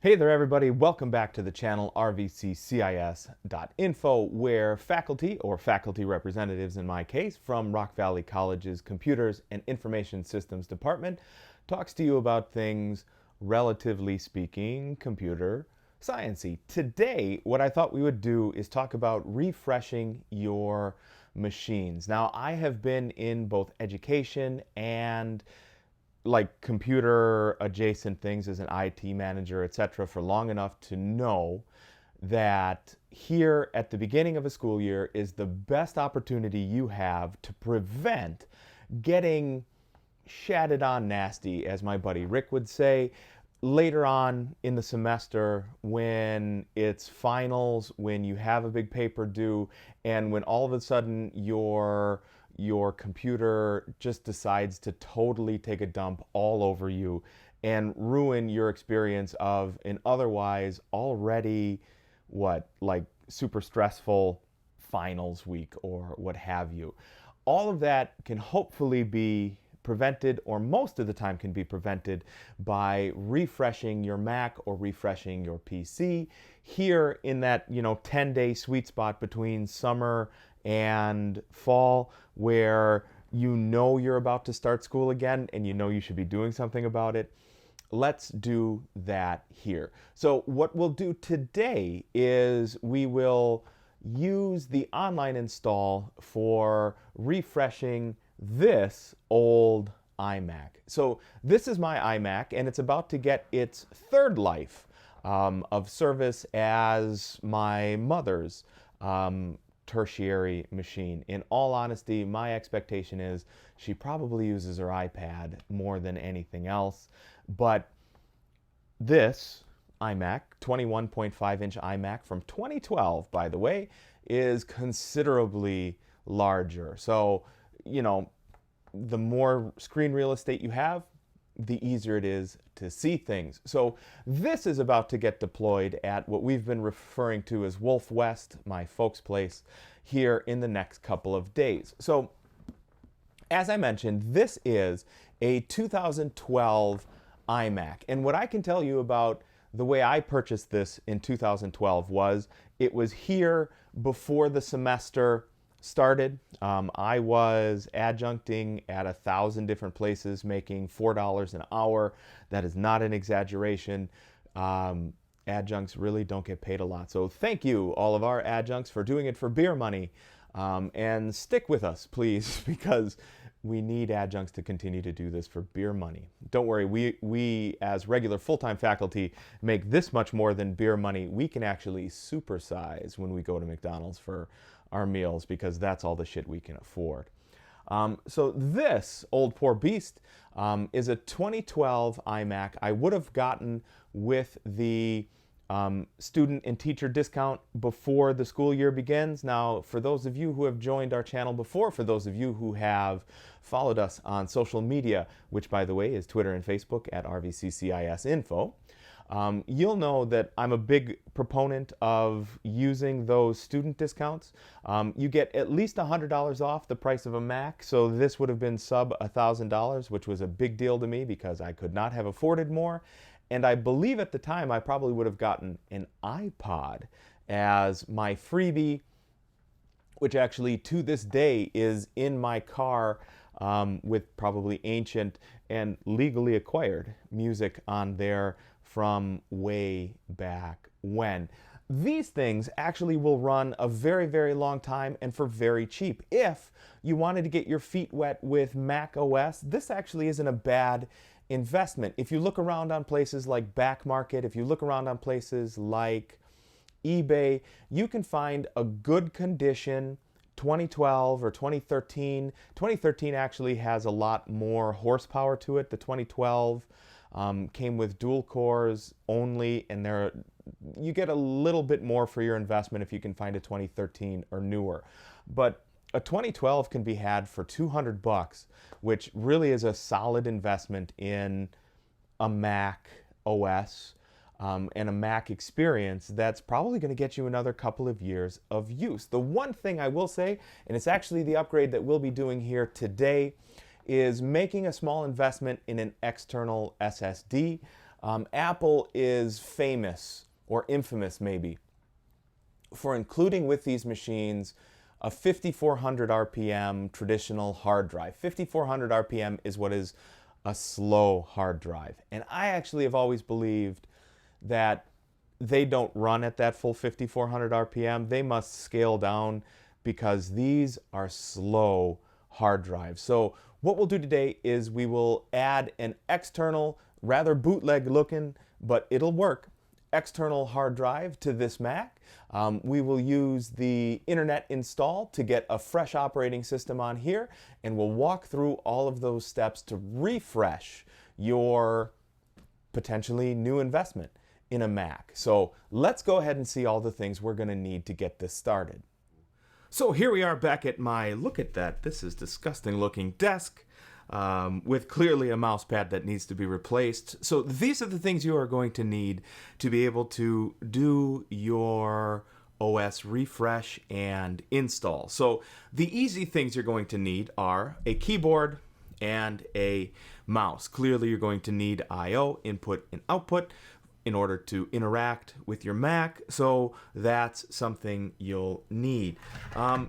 Hey there everybody, welcome back to the channel RVCCIS.info, where faculty, or faculty representatives in my case, from Rock Valley College's Computers and Information Systems Department talks to you about things, relatively speaking, computer science-y. Today, what I thought we would do is talk about refreshing your machines. Now, I have been in both education and like computer adjacent things as an IT manager, etc., for long enough to know that here at the beginning of a school year is the best opportunity you have to prevent getting shatted on nasty, as my buddy Rick would say, later on in the semester when it's finals, when you have a big paper due, and when all of a sudden your computer just decides to totally take a dump all over you and ruin your experience of an otherwise already like super stressful finals week or what have you. All of that can hopefully be prevented, or most of the time can be prevented, by refreshing your Mac or refreshing your PC here in that 10-day sweet spot between summer and fall, where you're about to start school again and you should be doing something about it. Let's do that here. So what we'll do today is we will use the online install for refreshing this old iMac. So this is my iMac, and it's about to get its third life of service as my mother's tertiary machine. In all honesty, my expectation is she probably uses her iPad more than anything else. But this iMac, 21.5-inch iMac from 2012, by the way, is considerably larger. So, the more screen real estate you have, the easier it is to see things. So this is about to get deployed at what we've been referring to as Wolf West, my folks' place, here in the next couple of days. So as I mentioned, this is a 2012 iMac. And what I can tell you about the way I purchased this in 2012 was it was here before the semester started. I was adjuncting at 1,000 different places, making $4 an hour. That is not an exaggeration. Adjuncts really don't get paid a lot. So thank you, all of our adjuncts, for doing it for beer money. And stick with us, please, because we need adjuncts to continue to do this for beer money. Don't worry, we as regular full-time faculty make this much more than beer money. We can actually supersize when we go to McDonald's for our meals, because that's all the shit we can afford. So this old poor beast is a 2012 iMac. I would have gotten with the student and teacher discount before the school year begins. Now, for those of you who have joined our channel before, for those of you who have followed us on social media, which by the way is Twitter and Facebook at RVCCISInfo, you'll know that I'm a big proponent of using those student discounts. You get at least $100 off the price of a Mac, so this would have been sub $1,000, which was a big deal to me because I could not have afforded more. And I believe at the time I probably would have gotten an iPod as my freebie, which actually to this day is in my car with probably ancient and legally acquired music on there from way back when. These things actually will run a very, very long time and for very cheap. If you wanted to get your feet wet with macOS, this actually isn't a bad investment. If you look around on places like Back Market, if you look around on places like eBay, you can find a good condition 2012 or 2013. 2013 actually has a lot more horsepower to it. The 2012 came with dual cores only, and you get a little bit more for your investment if you can find a 2013 or newer. But a 2012 can be had for $200, which really is a solid investment in a Mac OS and a Mac experience that's probably going to get you another couple of years of use. The one thing I will say, and it's actually the upgrade that we'll be doing here today, is making a small investment in an external SSD. Apple is famous, or infamous maybe, for including with these machines a 5400 RPM traditional hard drive. 5400 RPM is what is a slow hard drive. And I actually have always believed that they don't run at that full 5400 RPM. They must scale down because these are slow hard drives. So what we'll do today is we will add an external, rather bootleg looking, but it'll work, external hard drive to this Mac. We will use the internet install to get a fresh operating system on here, and we'll walk through all of those steps to refresh your potentially new investment in a Mac. So let's go ahead and see all the things we're going to need to get this started. So here we are back at my, look at that, this is disgusting looking desk. With clearly a mouse pad that needs to be replaced. So these are the things you are going to need to be able to do your OS refresh and install. So the easy things you're going to need are a keyboard and a mouse. Clearly you're going to need I/O, input and output, in order to interact with your Mac, so that's something you'll need.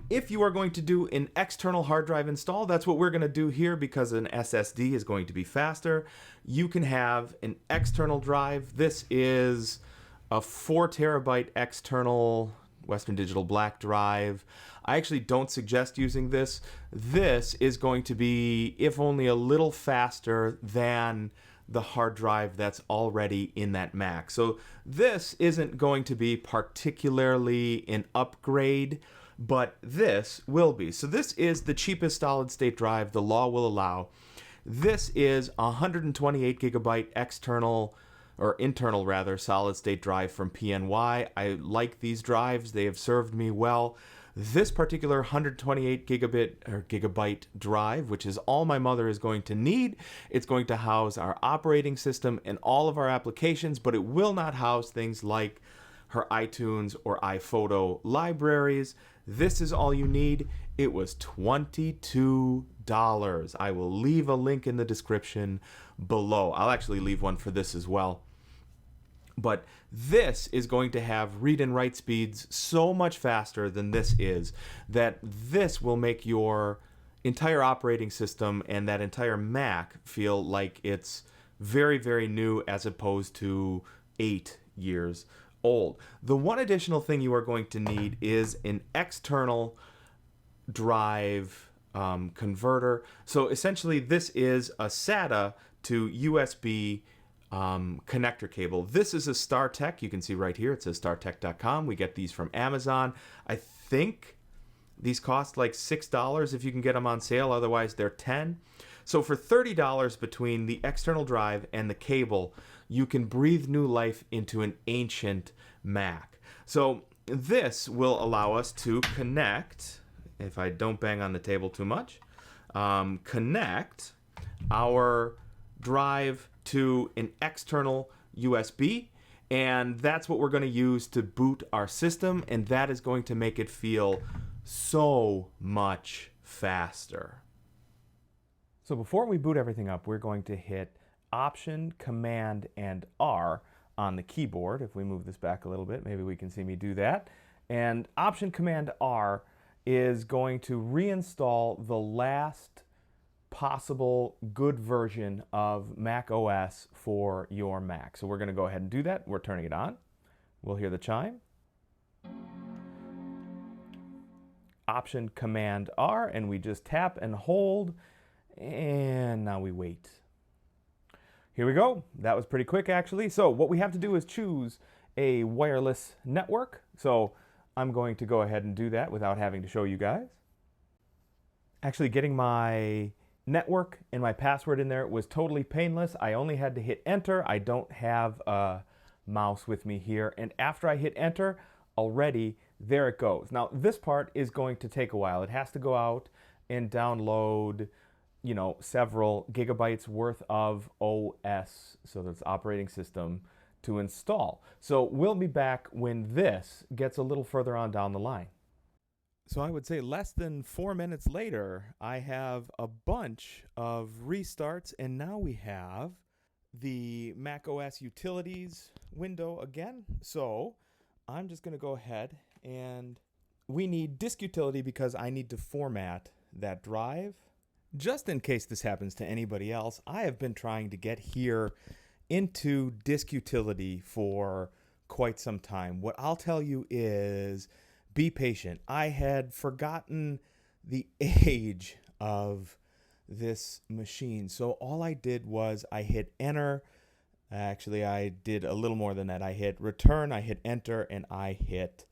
If you are going to do an external hard drive install, that's what we're going to do here because an SSD is going to be faster. You can have an external drive. This is a 4 terabyte external Western Digital black drive. I actually don't suggest using this. This is going to be, if only a little faster than the hard drive that's already in that Mac. So this isn't going to be particularly an upgrade, but this will be. So this is the cheapest solid state drive the law will allow. This is a 128 gigabyte external, or internal rather, solid state drive from PNY. I like these drives. They have served me well. This particular 128 gigabyte drive, which is all my mother is going to need, it's going to house our operating system and all of our applications, but it will not house things like her iTunes or iPhoto libraries. This is all you need. It was $22. I will leave a link in the description below. I'll actually leave one for this as well. But this is going to have read and write speeds so much faster than this is that this will make your entire operating system and that entire Mac feel like it's very, very new as opposed to 8 years old. The one additional thing you are going to need is an external drive converter. So essentially this is a SATA to USB connector cable. This is a StarTech. You can see right here it says startech.com. We get these from Amazon. I think these cost like $6 if you can get them on sale. Otherwise they're $10. So for $30 between the external drive and the cable, you can breathe new life into an ancient Mac. So this will allow us to connect, if I don't bang on the table too much, connect our drive to an external USB, and that's what we're going to use to boot our system, and that is going to make it feel so much faster. So before we boot everything up, we're going to hit Option, Command, and R on the keyboard. If we move this back a little bit, maybe we can see me do that. And Option, Command, R is going to reinstall the last possible good version of macOS for your Mac. So we're going to go ahead and do that. We're turning it on. We'll hear the chime. Option Command R, and we just tap and hold, and now we wait. Here we go. That was pretty quick actually. So what we have to do is choose a wireless network. So I'm going to go ahead and do that without having to show you guys. Actually getting my network and my password in there was totally painless. I only had to hit enter. I don't have a mouse with me here. And after I hit enter, already there it goes. Now this part is going to take a while. It has to go out and download, several gigabytes worth of OS, so that's operating system, to install. So we'll be back when this gets a little further on down the line. So I would say less than 4 minutes later, I have a bunch of restarts, and now we have the macOS utilities window again. So I'm just going to go ahead, and we need disk utility because I need to format that drive. Just in case this happens to anybody else, I have been trying to get here into disk utility for quite some time. What I'll tell you is be patient. I had forgotten the age of this machine. So all I did was I hit enter. Actually, I did a little more than that. I hit return, I hit enter, and I hit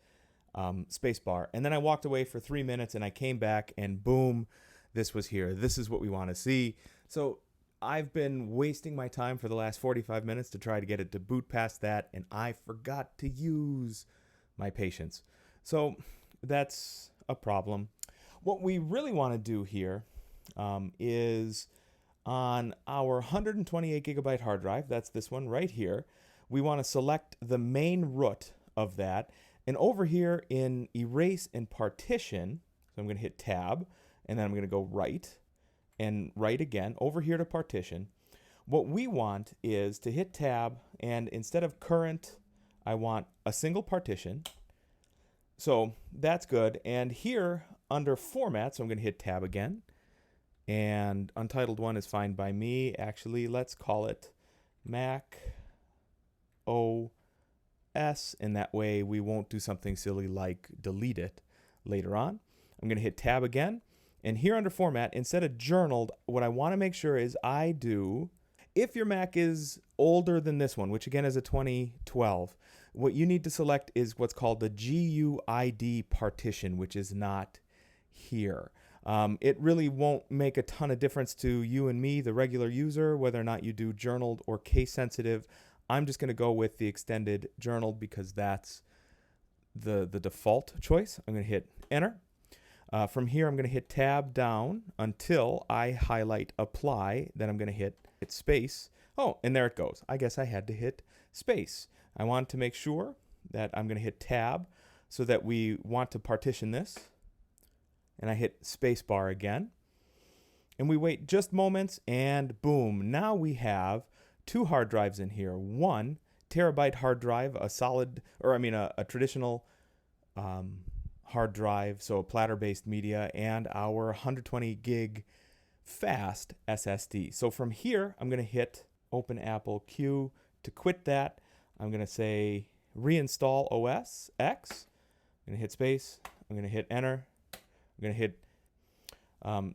spacebar. And then I walked away for 3 minutes and I came back and boom, this was here. This is what we want to see. So I've been wasting my time for the last 45 minutes to try to get it to boot past that, and I forgot to use my patience. So that's a problem. What we really want to do here is on our 128 gigabyte hard drive, that's this one right here, we want to select the main root of that. And over here in erase and partition, so I'm going to hit tab, and then I'm going to go right, and right again, over here to partition. What we want is to hit tab, and instead of current, I want a single partition. So that's good. And here under format, so I'm going to hit tab again, and untitled one is fine by me. Actually, let's call it MacOS, and that way we won't do something silly like delete it later on. I'm going to hit tab again. And here under format, instead of journaled, what I want to make sure is I do, if your Mac is older than this one, which again is a 2012, what you need to select is what's called the GUID partition, which is not here. It really won't make a ton of difference to you and me, the regular user, whether or not you do journaled or case sensitive. I'm just going to go with the extended journaled because that's the default choice. I'm going to hit enter. From here, I'm going to hit tab down until I highlight apply. Then I'm going to hit space. Oh, and there it goes. I guess I had to hit space. I want to make sure that I'm going to hit tab so that we want to partition this. And I hit space bar again. And we wait just moments and boom. Now we have two hard drives in here. 1 terabyte hard drive, a traditional hard drive, so a platter-based media, and our 120 gig fast SSD. So from here, I'm going to hit Open Apple Q to quit that. I'm going to say Reinstall OS X. I'm going to hit space. I'm going to hit enter. I'm going to hit,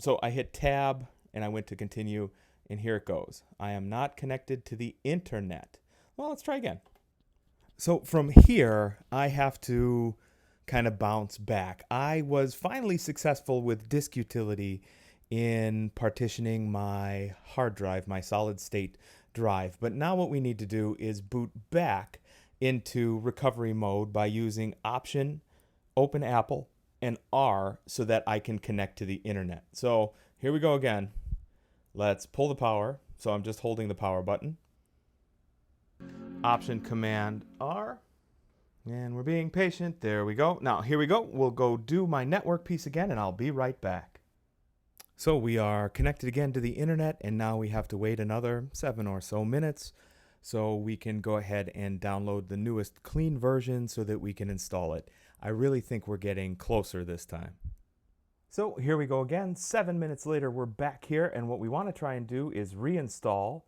so I hit tab and I went to continue, and here it goes. I am not connected to the internet. Well, let's try again. So from here, I have to kind of bounce back. I was finally successful with disk utility in partitioning my hard drive, my solid state drive. But now what we need to do is boot back into recovery mode by using Option, Open Apple, and R so that I can connect to the internet. So here we go again. Let's pull the power. So I'm just holding the power button. Option, Command, R. And we're being patient. There we go. Now, here we go. We'll go do my network piece again, and I'll be right back. So we are connected again to the internet, and now we have to wait another 7 or so minutes so we can go ahead and download the newest clean version so that we can install it. I really think we're getting closer this time. So here we go again. 7 minutes later, we're back here, and what we want to try and do is reinstall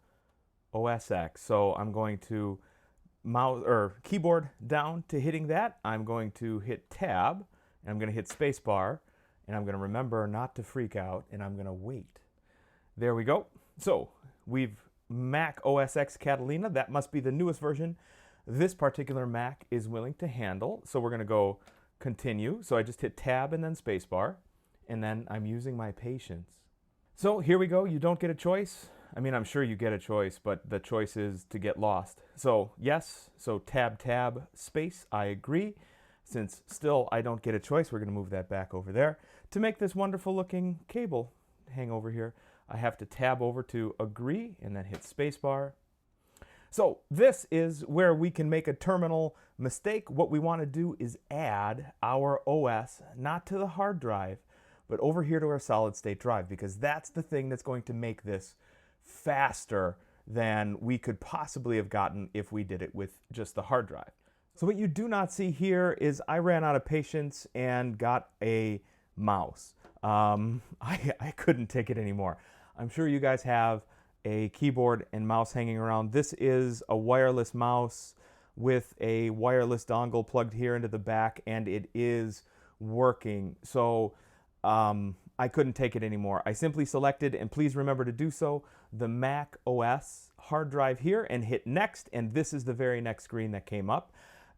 OS X. So I'm going to mouse or keyboard down to hitting that. I'm going to hit tab, and I'm going to hit spacebar, and I'm going to remember not to freak out, and I'm going to wait. There we go. So we've Mac OS X Catalina. That must be the newest version this particular Mac is willing to handle. So we're going to go continue. So I just hit tab and then spacebar, and then I'm using my patience. So here we go. You don't get a choice. I mean, I'm sure you get a choice, but the choice is to get lost. So yes, so tab, space, I agree. Since still I don't get a choice, we're going to move that back over there. To make this wonderful looking cable hang over here, I have to tab over to agree and then hit spacebar. So this is where we can make a terminal mistake. What we want to do is add our OS, not to the hard drive, but over here to our solid state drive, because that's the thing that's going to make this faster than we could possibly have gotten if we did it with just the hard drive. So what you do not see here is I ran out of patience and got a mouse. I couldn't take it anymore. I'm sure you guys have a keyboard and mouse hanging around. This is a wireless mouse with a wireless dongle plugged here into the back, and it is working. So I couldn't take it anymore. I simply selected, and please remember to do so, the MacOS hard drive here and hit next, and this is the very next screen that came up.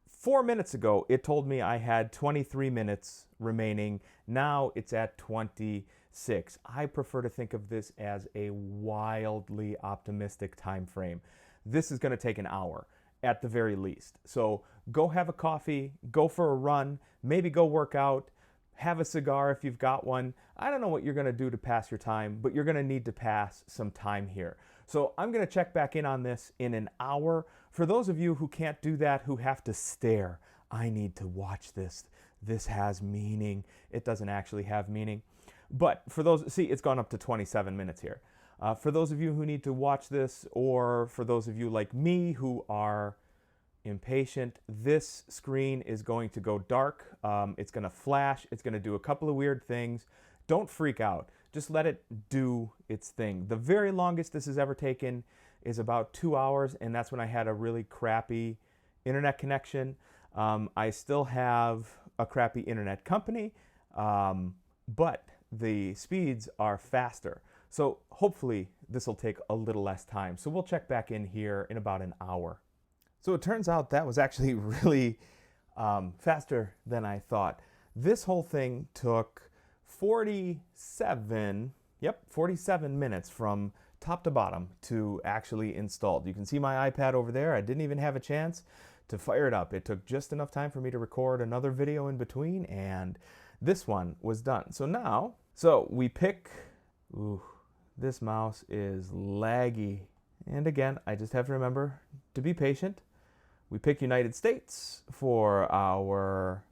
4 minutes ago, it told me I had 23 minutes remaining. Now it's at 26. I prefer to think of this as a wildly optimistic time frame. This is going to take an hour at the very least. So go have a coffee, go for a run, maybe go work out, have a cigar if you've got one. I don't know what you're going to do to pass your time, but you're going to need to pass some time here. So I'm going to check back in on this in an hour. For those of you who can't do that, who have to stare, I need to watch this. This has meaning. It doesn't actually have meaning. But for those, see, it's gone up to 27 minutes here. For those of you who need to watch this, or for those of you like me who are impatient, this screen is going to go dark. It's going to flash. It's going to do a couple of weird things. Don't freak out. Just let it do its thing. The very longest this has ever taken is about 2 hours, and that's when I had a really crappy internet connection. I still have a crappy internet company, but the speeds are faster. So hopefully this will take a little less time. So we'll check back in here in about an hour. So it turns out that was actually really faster than I thought. This whole thing took 47 minutes from top to bottom to actually installed. You can see my iPad over there. I didn't even have a chance to fire it up. It took just enough time for me to record another video in between, and this one was done. So now, we pick, this mouse is laggy. And again, I just have to remember to be patient. We pick United States for our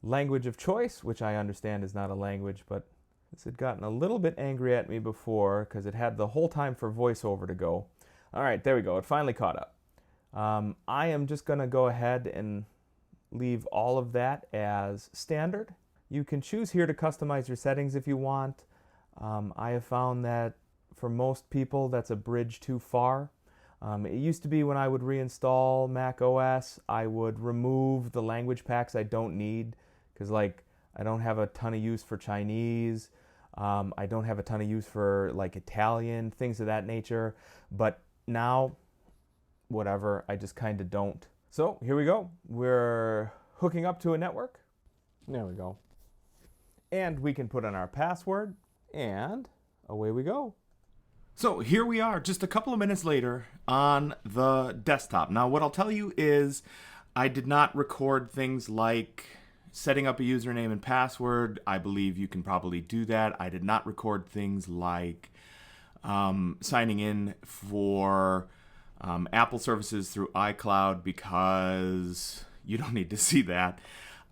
language of choice, which I understand is not a language, but this had gotten a little bit angry at me before because it had the whole time for voiceover to go. All right, there we go. It finally caught up. I am just going to go ahead and leave all of that as standard. You can choose here to customize your settings if you want. I have found that for most people, that's a bridge too far. It used to be when I would reinstall macOS, I would remove the language packs I don't need because, like, I don't have a ton of use for Chinese. I don't have a ton of use for, like, Italian, things of that nature. But now, whatever, I just kind of don't. So here we go. We're hooking up to a network. There we go. And we can put in our password, and away we go. So here we are, just a couple of minutes later on the desktop. Now, what I'll tell you is I did not record things like setting up a username and password. I believe you can probably do that. I did not record things like signing in for Apple services through iCloud because you don't need to see that.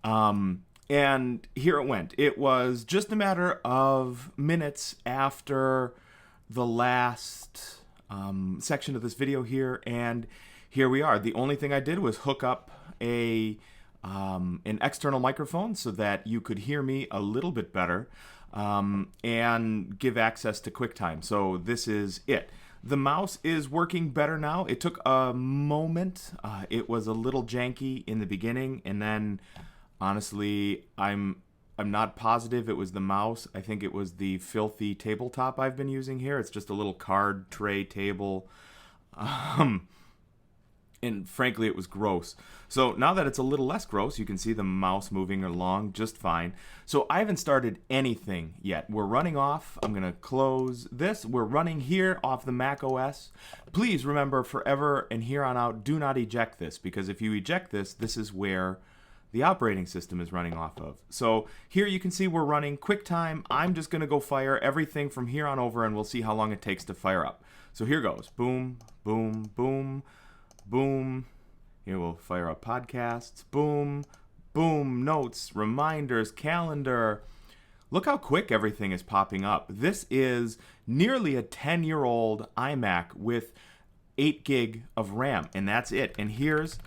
And here it went. It was just a matter of minutes after the last section of this video here, and here we are. The only thing I did was hook up an external microphone so that you could hear me a little bit better, and give access to QuickTime. So this is it. The mouse is working better now. It took a moment. It was a little janky in the beginning, and then honestly, I'm not positive it was the mouse. I think it was the filthy tabletop I've been using here. It's just a little card tray table. And frankly, it was gross. So now that it's a little less gross, you can see the mouse moving along just fine. So I haven't started anything yet. We're running off. I'm going to close this. We're running here off the macOS. Please remember, forever and here on out, do not eject this, because if you eject this, this is where the operating system is running off of. So here you can see we're running QuickTime. I'm just going to go fire everything from here on over, and we'll see how long it takes to fire up. So here goes. Boom, boom, boom, boom. Here we'll fire up podcasts. Boom, boom, notes, reminders, calendar, Look how quick everything is popping up. This is nearly a 10-year-old iMac with 8 gig of RAM, and that's it. And here's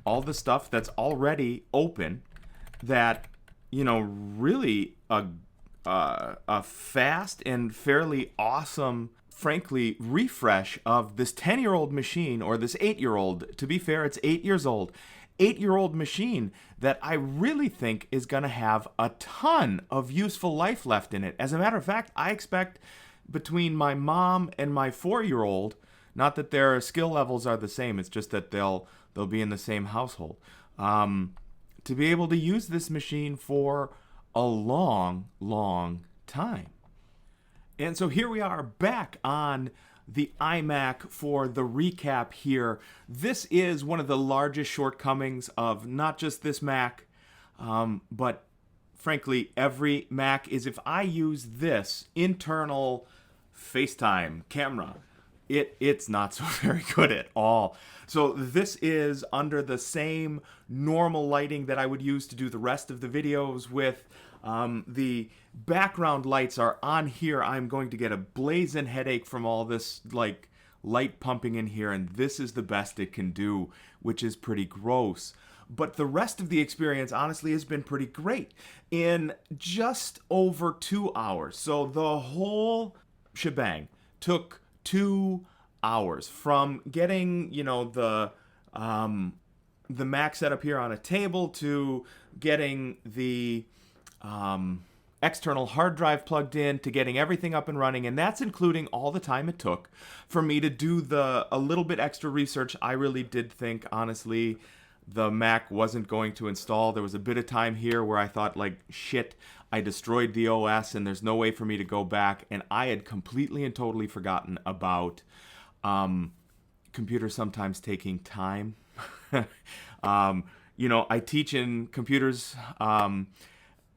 all the stuff that's already open that, really a fast and fairly awesome, frankly, refresh of this 10-year-old machine, or this 8-year-old. To be fair, it's 8 years old. 8-year-old machine that I really think is going to have a ton of useful life left in it. As a matter of fact, I expect between my mom and my 4-year-old, not that their skill levels are the same, it's just that they'll be in the same household, to be able to use this machine for a long, long time. And so here we are back on the iMac for the recap here. This is one of the largest shortcomings of not just this Mac, but frankly, every Mac, is if I use this internal FaceTime camera, it's not so very good at all. So this is under the same normal lighting that I would use to do the rest of the videos with. The background lights are on here. I'm going to get a blazing headache from all this light pumping in here, and this is the best it can do, which is pretty gross. But the rest of the experience, honestly, has been pretty great in just over 2 hours. So the whole shebang took 2 hours from getting, the Mac set up here on a table to getting the external hard drive plugged in, to getting everything up and running, and that's including all the time it took for me to do a little bit extra research. I really did think, honestly, the Mac wasn't going to install. There was a bit of time here where I thought, shit, I destroyed the OS and there's no way for me to go back, and I had completely and totally forgotten about computers sometimes taking time. I teach in computers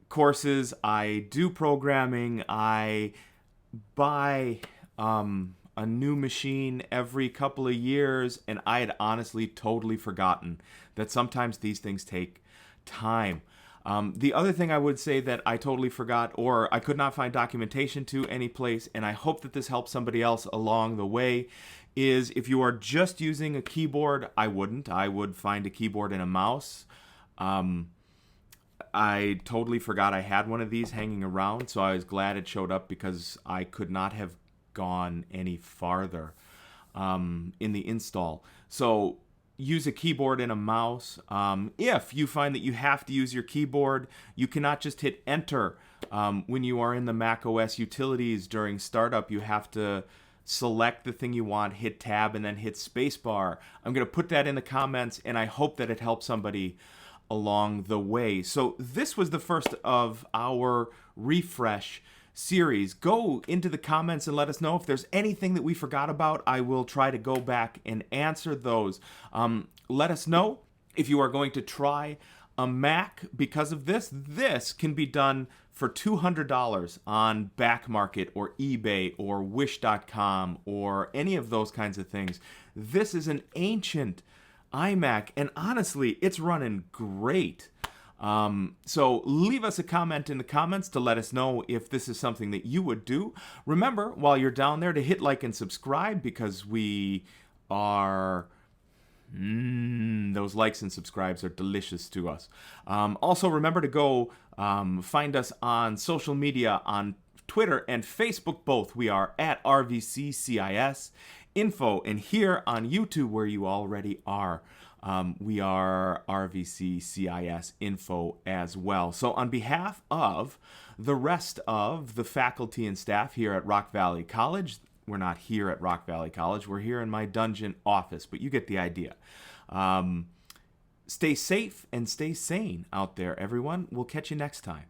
courses, I do programming, I buy a new machine every couple of years, and I had honestly totally forgotten that sometimes these things take time. The other thing I would say that I totally forgot, or I could not find documentation to any place, and I hope that this helps somebody else along the way, is if you are just using a keyboard, I wouldn't. I would find a keyboard and a mouse. I totally forgot I had one of these hanging around, so I was glad it showed up because I could not have gone any farther in the install. So use a keyboard and a mouse. If you find that you have to use your keyboard, you cannot just hit enter. When you are in the macOS utilities during startup, you have to select the thing you want, hit tab, and then hit spacebar. I'm going to put that in the comments, and I hope that it helps somebody along the way. So this was the first of our refresh series. Go into the comments and let us know if there's anything that we forgot about. I will try to go back and answer those. Let us know if you are going to try a Mac because of this. This can be done for $200 on Backmarket or eBay or Wish.com or any of those kinds of things. This is an ancient iMac, and honestly, it's running great. So leave us a comment in the comments to let us know if this is something that you would do. Remember, while you're down there, to hit like and subscribe, because we are... those likes and subscribes are delicious to us. Also, remember to go find us on social media, on Twitter and Facebook both. We are at RVCCISInfo, and here on YouTube, where you already are, we are RVCCISInfo as well. So on behalf of the rest of the faculty and staff here at Rock Valley College, we're not here at Rock Valley College, we're here in my dungeon office, but you get the idea. Stay safe and stay sane out there, everyone. We'll catch you next time.